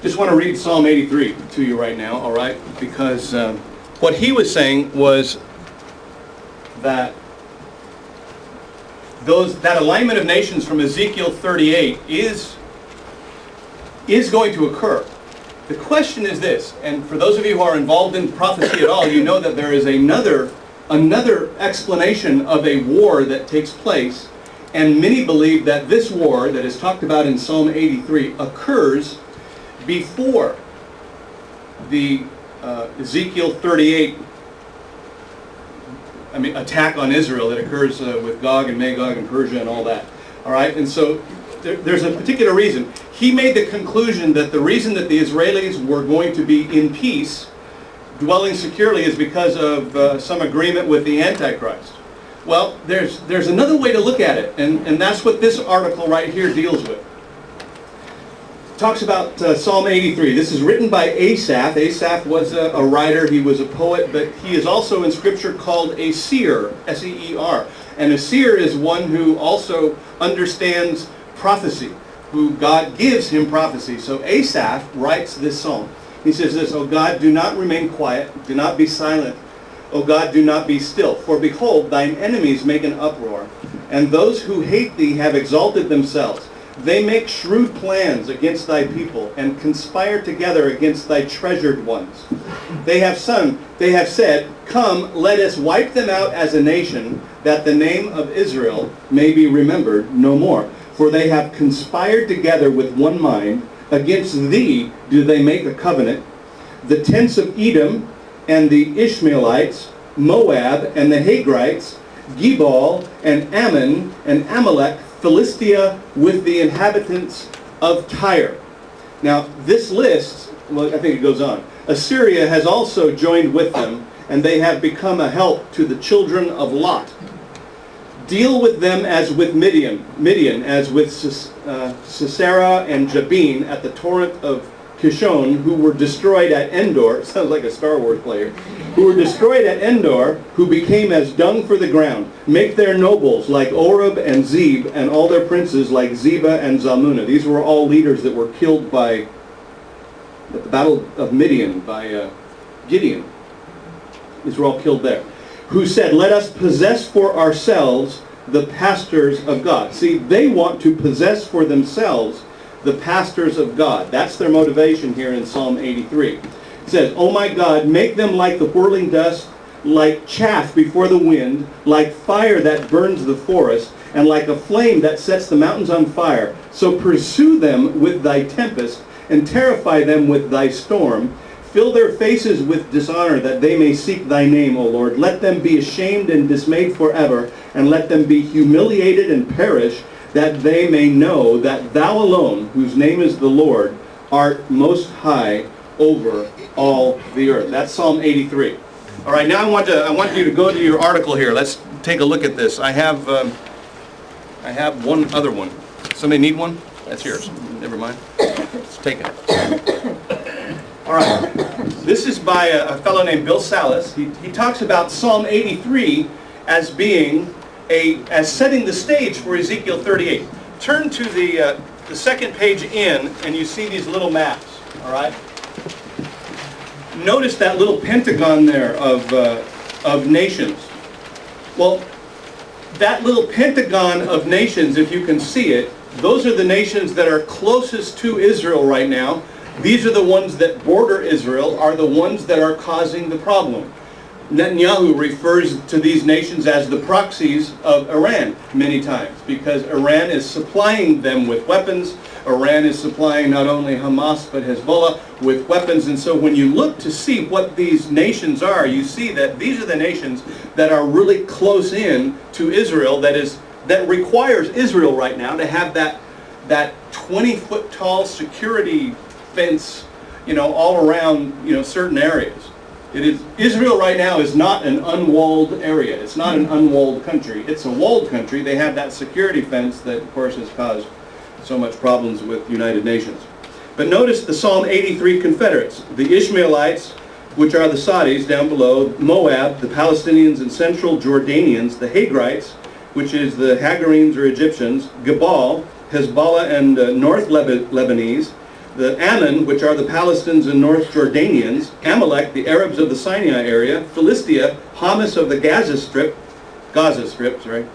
Just want to read Psalm 83 to you right now, all right? Because what he was saying was that that alignment of nations from Ezekiel 38 is going to occur. The question is this, and for those of you who are involved in prophecy at all, you know that there is another explanation of a war that takes place, and many believe that this war that is talked about in Psalm 83 occurs before the Ezekiel 38 attack on Israel that occurs with Gog and Magog and Persia and all that. All right, and so there's a particular reason. He made the conclusion that the reason that the Israelis were going to be in peace, dwelling securely, is because of some agreement with the Antichrist. Well, there's another way to look at it, and that's what this article right here deals with. It talks about Psalm 83. This is written by Asaph. Asaph was a writer, he was a poet, but he is also in Scripture called a seer, S-E-E-R. And a seer is one who also understands prophecy, who God gives him prophecy. So Asaph writes this psalm. He says this, "O God, do not remain quiet, do not be silent. O God, do not be still. For behold, thine enemies make an uproar, and those who hate thee have exalted themselves. They make shrewd plans against thy people, and conspire together against thy treasured ones. They have said, Come, let us wipe them out as a nation, that the name of Israel may be remembered no more. For they have conspired together with one mind. Against thee do they make a covenant. The tents of Edom and the Ishmaelites, Moab and the Hagrites, Gebal and Ammon and Amalek, Philistia with the inhabitants of Tyre." Now this list, well, I think it goes on. "Assyria has also joined with them, and they have become a help to the children of Lot. Deal with them as with Midian, as with Sisera and Jabin at the torrent of Kishon, who were destroyed at Endor." Sounds like a Star Wars player. "Who were destroyed at Endor, who became as dung for the ground. Make their nobles like Oreb and Zeb, and all their princes like Zeba and Zalmunna." These were all leaders that were killed at the Battle of Midian by Gideon. These were all killed there. "Who said, Let us possess for ourselves the pastors of God." See, they want to possess for themselves the pastors of God. That's their motivation here in Psalm 83. It says, "O my God, make them like the whirling dust, like chaff before the wind, like fire that burns the forest, and like a flame that sets the mountains on fire. So pursue them with thy tempest, and terrify them with thy storm. Fill their faces with dishonor, that they may seek thy name, O Lord. Let them be ashamed and dismayed forever, and let them be humiliated and perish, that they may know that thou alone, whose name is the Lord, art most high over all the earth." That's Psalm 83. All right, now I want you to go to your article here. Let's take a look at this. I have one other one. Somebody need one? That's yours. Never mind. Let's take it. All right. This is by a fellow named Bill Salas. He talks about Psalm 83 as being as setting the stage for Ezekiel 38. Turn to the second page in, and you see these little maps. All right. Notice that little pentagon there of nations. Well, that little pentagon of nations, if you can see it, those are the nations that are closest to Israel right now. These are the ones that border Israel, are the ones that are causing the problem. Netanyahu refers to these nations as the proxies of Iran many times, because Iran is supplying them with weapons. Iran is supplying not only Hamas but Hezbollah with weapons. And so when you look to see what these nations are, you see that these are the nations that are really close in to Israel, that requires Israel right now to have that 20-foot tall security fence, all around, certain areas. Israel right now is not an unwalled area. It's not an unwalled country. It's a walled country. They have that security fence that, of course, has caused so much problems with United Nations. But notice the Psalm 83 Confederates, the Ishmaelites, which are the Saudis down below, Moab, the Palestinians and central Jordanians, the Hagrites, which is the Hagarenes or Egyptians, Gebal, Hezbollah and North Lebanese, the Ammon, which are the Palestinians and North Jordanians, Amalek, the Arabs of the Sinai area, Philistia, Hamas of the Gaza Strip, sorry,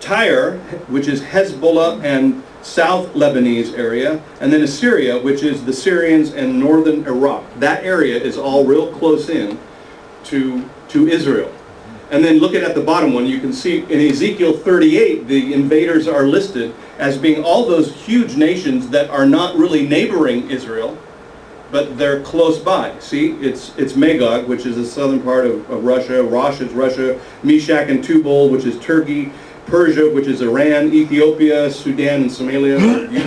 Tyre, which is Hezbollah and South Lebanese area, and then Assyria, which is the Syrians and northern Iraq. That area is all real close in to Israel. And then looking at the bottom one, you can see in Ezekiel 38, the invaders are listed as being all those huge nations that are not really neighboring Israel, but they're close by. See, it's Magog, which is the southern part of Russia, Rosh is Russia, Meshach and Tubal, which is Turkey, Persia, which is Iran, Ethiopia, Sudan, and Somalia,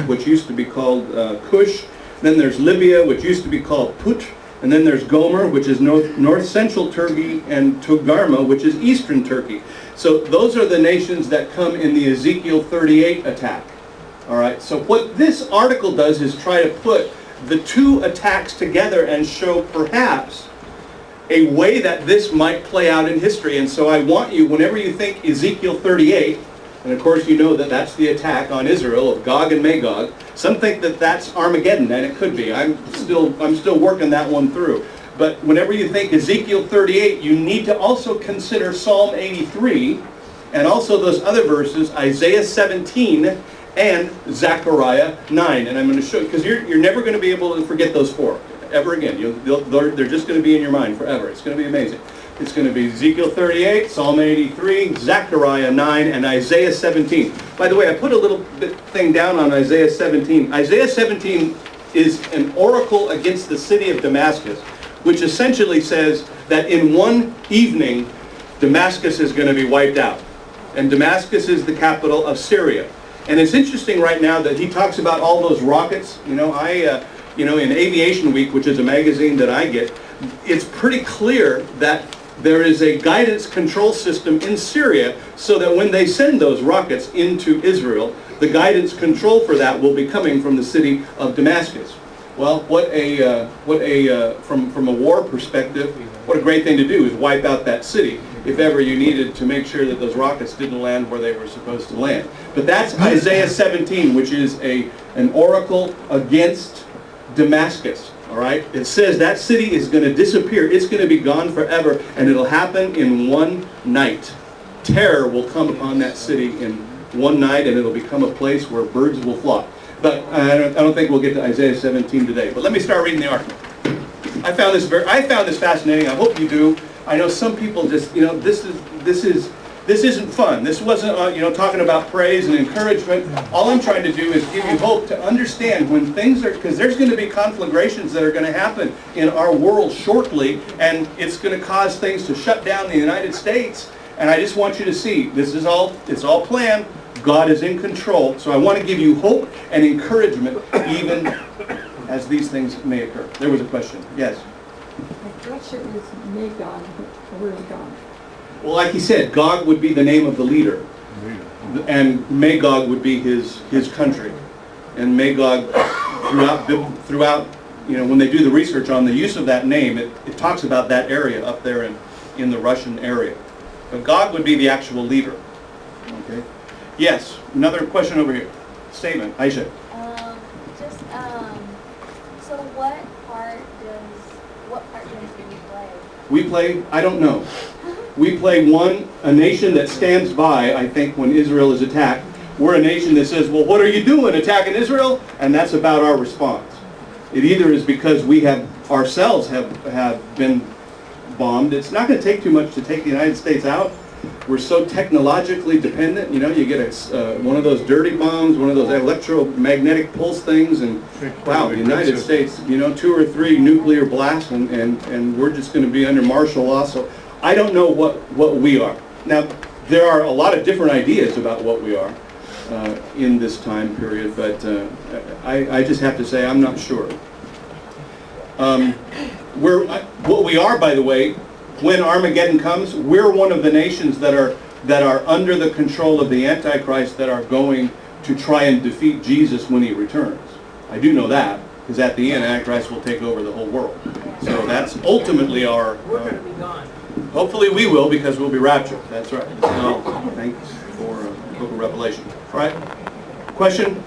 which used to be called Cush. Then there's Libya, which used to be called Put. And then there's Gomer, which is north-central Turkey, and Togarmah, which is eastern Turkey. So those are the nations that come in the Ezekiel 38 attack. All right. So what this article does is try to put the two attacks together and show perhaps a way that this might play out in history. And so I want you, whenever you think Ezekiel 38, and of course you know that that's the attack on Israel of Gog and Magog. Some think that that's Armageddon, and it could be. I'm still working that one through. But whenever you think Ezekiel 38, you need to also consider Psalm 83, and also those other verses, Isaiah 17 and Zechariah 9. And I'm going to show you, because you're never going to be able to forget those four ever again. They're just going to be in your mind forever. It's going to be amazing. It's going to be Ezekiel 38, Psalm 83, Zechariah 9, and Isaiah 17. By the way, I put a little bit thing down on Isaiah 17. Isaiah 17 is an oracle against the city of Damascus, which essentially says that in one evening, Damascus is going to be wiped out. And Damascus is the capital of Syria. And it's interesting right now that he talks about all those rockets. You know, in Aviation Week, which is a magazine that I get, it's pretty clear that there is a guidance control system in Syria so that when they send those rockets into Israel, the guidance control for that will be coming from the city of Damascus. Well, from a war perspective, what a great thing to do is wipe out that city if ever you needed to make sure that those rockets didn't land where they were supposed to land. But that's Isaiah 17, which is an oracle against Damascus. All right? It says that city is going to disappear. It's going to be gone forever, and it'll happen in one night. Terror will come upon that city in one night, and it'll become a place where birds will flock. But I don't think we'll get to Isaiah 17 today. But let me start reading the article. I found this fascinating. I hope you do. I know some people just, this isn't fun. This wasn't, talking about praise and encouragement. All I'm trying to do is give you hope to understand when things are, because there's going to be conflagrations that are going to happen in our world shortly, and it's going to cause things to shut down the United States. And I just want you to see, it's all planned. God is in control. So I want to give you hope and encouragement even as these things may occur. There was a question. Yes? What is Magog? Where is God? Well, like he said, Gog would be the name of the leader, and Magog would be his country. And Magog, throughout, when they do the research on the use of that name, it talks about that area up there in the Russian area. But Gog would be the actual leader. Okay. Yes. Another question over here. Statement, Aisha. So what part do you play? We play. I don't know. We play a nation that stands by, I think, when Israel is attacked. We're a nation that says, well, what are you doing, attacking Israel? And that's about our response. It either is because we ourselves have been bombed. It's not going to take too much to take the United States out. We're so technologically dependent. You get one of those dirty bombs, one of those electromagnetic pulse things, and wow, the United States, 2 or 3 nuclear blasts, and we're just going to be under martial law. So I don't know what we are. Now, there are a lot of different ideas about what we are in this time period, but I just have to say I'm not sure. What we are, by the way, when Armageddon comes, we're one of the nations that are under the control of the Antichrist that are going to try and defeat Jesus when he returns. I do know that, because at the end, Antichrist will take over the whole world. So that's ultimately our... We're going to be gone. Hopefully we will, because we'll be raptured. That's right. So, thanks for the book of Revelation. All right. Question?